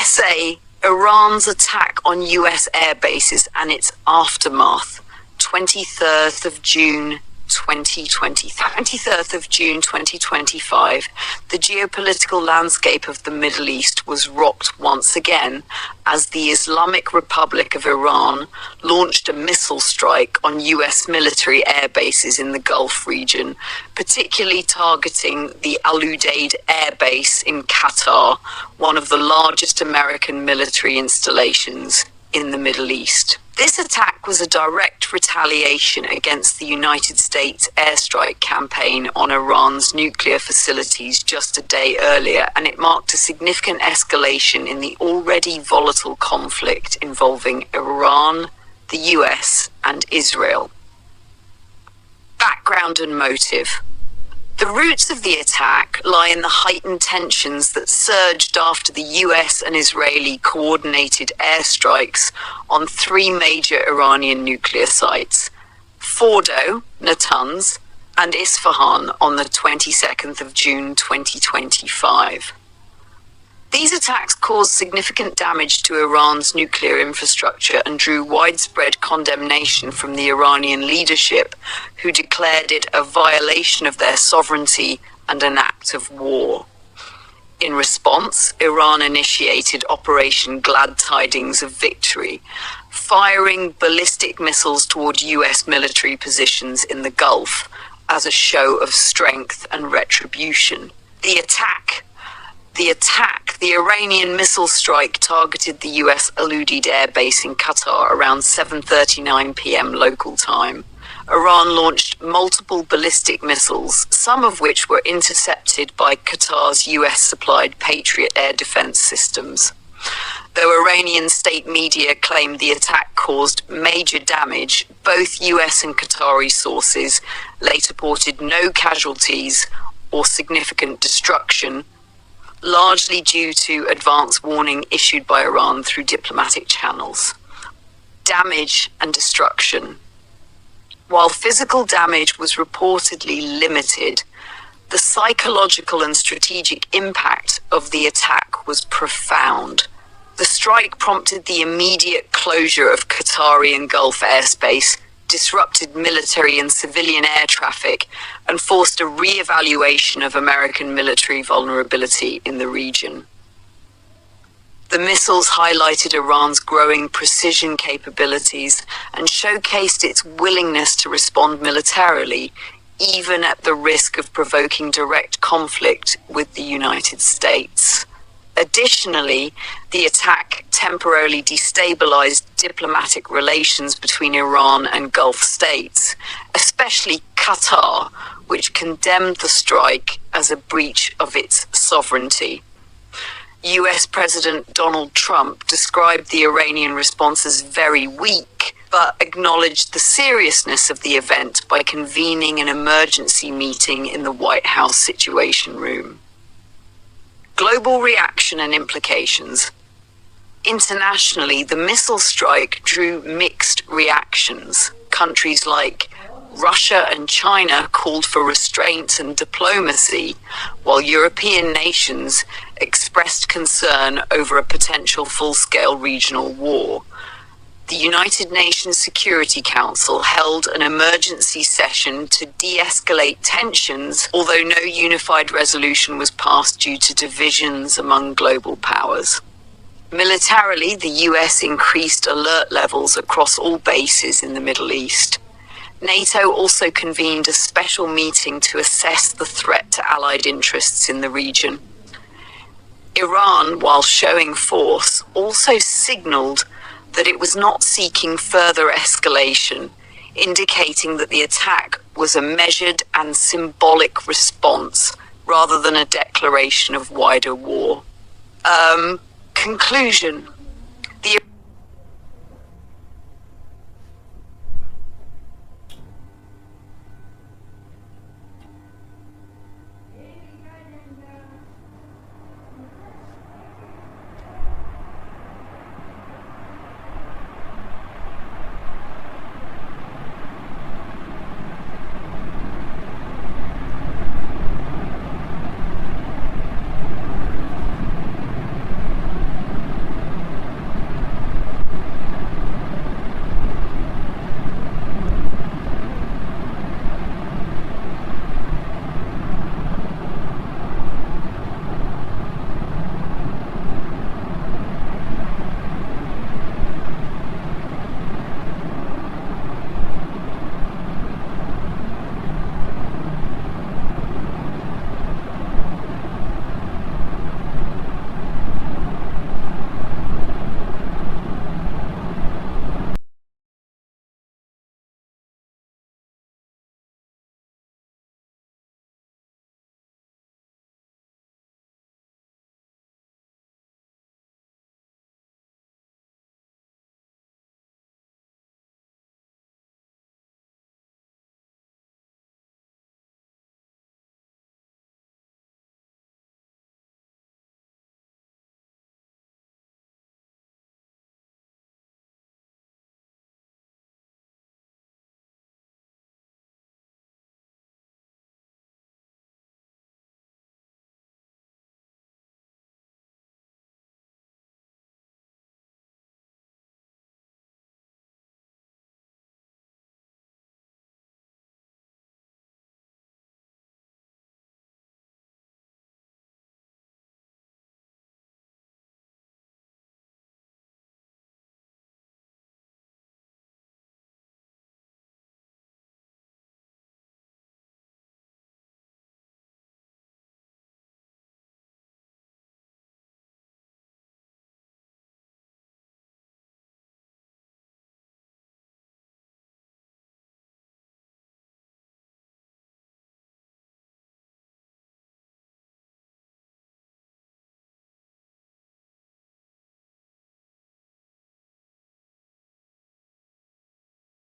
Essay: Iran's attack on US air bases and its aftermath, 23rd of June 2025. The geopolitical landscape of the Middle East was rocked once again as the Islamic Republic of Iran launched a missile strike on US military air bases in the Gulf region, particularly targeting the Al Udeid air base in Qatar, one of the largest American military installations in the Middle East. This attack was a direct retaliation against the United States airstrike campaign on Iran's nuclear facilities just a day earlier, and it marked a significant escalation in the already volatile conflict involving Iran, the US, and Israel. Background and motive. The roots of the attack lie in the heightened tensions that surged after the US and Israeli coordinated airstrikes on three major Iranian nuclear sites, Fordo, Natanz, and Isfahan on the 22nd of June 2025. These attacks caused significant damage to Iran's nuclear infrastructure and drew widespread condemnation from the Iranian leadership, who declared it a violation of their sovereignty and an act of war. In response, Iran initiated Operation Glad Tidings of Victory, firing ballistic missiles toward US military positions in the Gulf as a show of strength and retribution. The Iranian missile strike targeted the US Al Udeid air base in Qatar around 7:39 p.m. local time. Iran launched multiple ballistic missiles, some of which were intercepted by Qatar's US-supplied Patriot air defense systems. Though Iranian state media claimed the attack caused major damage, both US and Qatari sources later reported no casualties or significant destruction, largely due to advance warning issued by Iran through diplomatic channels. Damage and destruction. While physical damage was reportedly limited, the psychological and strategic impact of the attack was profound. The strike prompted the immediate closure of Qatari and Gulf airspace, disrupted military and civilian air traffic, and forced a re-evaluation of American military vulnerability in the region. The missiles highlighted Iran's growing precision capabilities and showcased its willingness to respond militarily, even at the risk of provoking direct conflict with the United States. Additionally, the attack temporarily destabilized diplomatic relations between Iran and Gulf states, especially Qatar, which condemned the strike as a breach of its sovereignty. US President Donald Trump described the Iranian response as very weak, but acknowledged the seriousness of the event by convening an emergency meeting in the White House Situation Room. Global reaction and implications. Internationally, the missile strike drew mixed reactions. Countries like Russia and China called for restraint and diplomacy, while European nations expressed concern over a potential full-scale regional war. The United Nations Security Council held an emergency session to de-escalate tensions, although no unified resolution was passed due to divisions among global powers. Militarily, the US increased alert levels across all bases in the Middle East. NATO also convened a special meeting to assess the threat to Allied interests in the region. Iran, while showing force, also signaled that it was not seeking further escalation, indicating that the attack was a measured and symbolic response rather than a declaration of wider war. Conclusion.